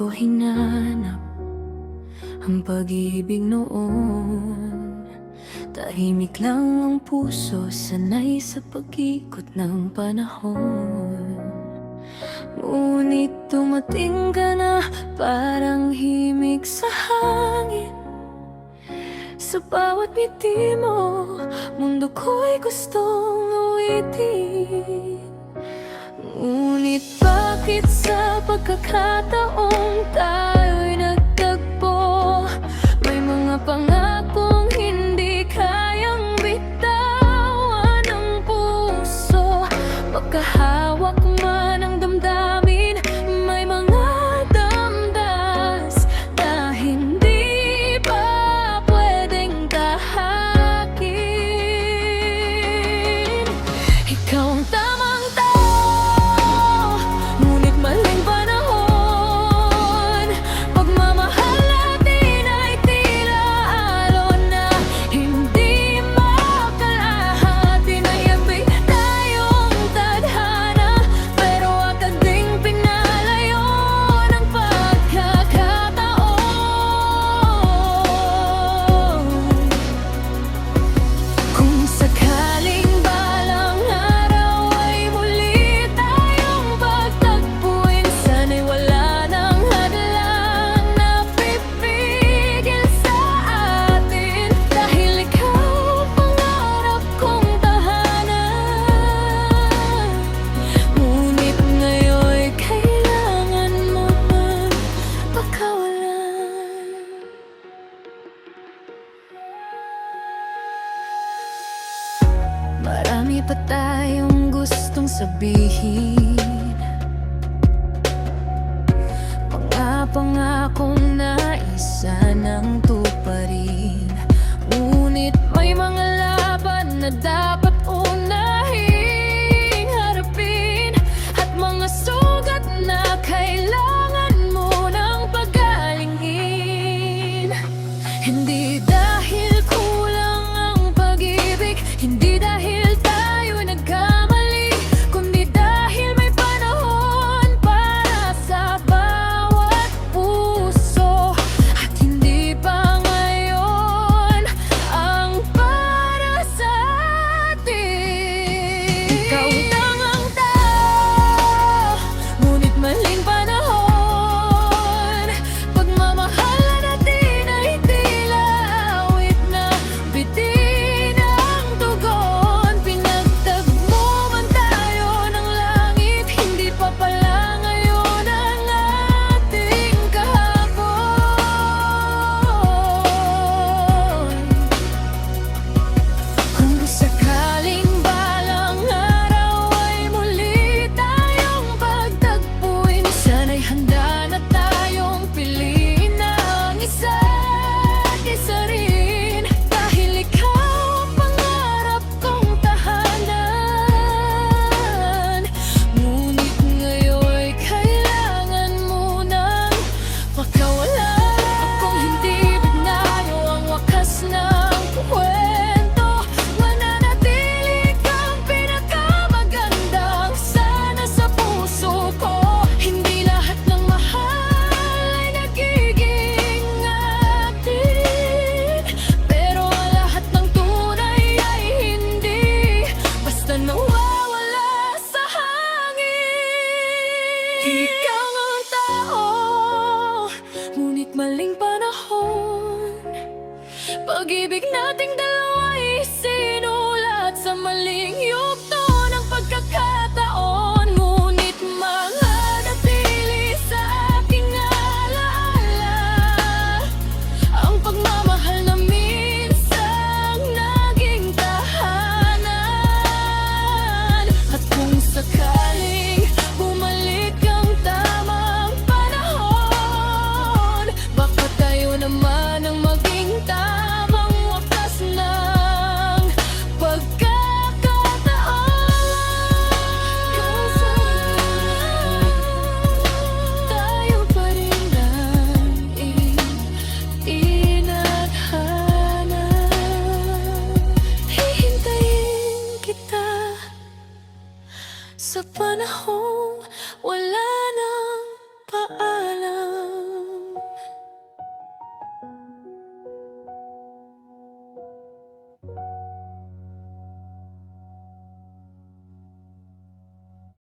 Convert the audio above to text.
ko hinanap ang pag-ibig noon. Tahimik lang ang puso, sanay sa pag-ikot ng panahon. Ngunit dumating ka na, parang himig sa hangin. Sa bawat ngiti mo, mundo ko'y gustong awitin. Ngunit bakit sa pagkakataong tayo'y nagtagpo? May mga pangakong hindi kayang bitawan ng puso. Magkahawak man ang damdamin, may mga damdas na hindi pa pwedeng tahakin. Ikaw ang tamang tao, ngunit maling panahon. Pagmamahal natin ay tila alon na hindi makalahati. Naiabig tayong tadhana, pero agad ding pinalayo ng pagkakataon. Kung sakaling balang araw ay muli tayong pagtagpuin, sana'y wala nang hadlang na pipigil sa atin. Dahil ikaw pangarap kong tahanan, ngunit ngayon'y kailangan mo man pakawalan. Marami pa tayong gustong sabihin, mga pangakong nais sanang tuparin. Ngunit may mga laban na dapat unahing harapin, at mga sugat na kailangan mo ng pagalingin. Hindi dahil kulang ang pag-ibig, hindi dahil tayo nagkamali, kundi dahil may panahon para sa bawat puso. At hindi pa ngayon ang para sa atin. Ikaw ang tamang tao, ngunit maling panahon. Pagmamahal natin ay tila awit na bitin ang tugon. Pinagtagpo man tayo ng langit, hindi pa pala ngayon ang ating kahapon. Kung sakaling balang araw ay muli tayong pagtagpuin, sana'y handa na tayong piliin ang isa't isa rin. Dahil ikaw ang pangarap kong tahanan, ngunit ngayon'y kailangan mo nang pakawalan. Kung hindi bignayo ang wakas ng kwento, mananatili kang pinakamagandang sana sa puso ko. Hindi lahat ng mahal ay nagiging atin, pero ang lahat ng tunay ay hindi basta nawawala sa hangin. Ikaw ang tao, ngunit maling panahon. Pag-ibig nating dalawa'y sinulat sa maling yugto ng pagkakataon. Ngunit mananatili sa aking alaala ang pagmamahal na minsang naging tahanan. At kung sakaling bumalik ang tamang panahon, baka tayo naman ang maging tamang wakas ng sa panahon.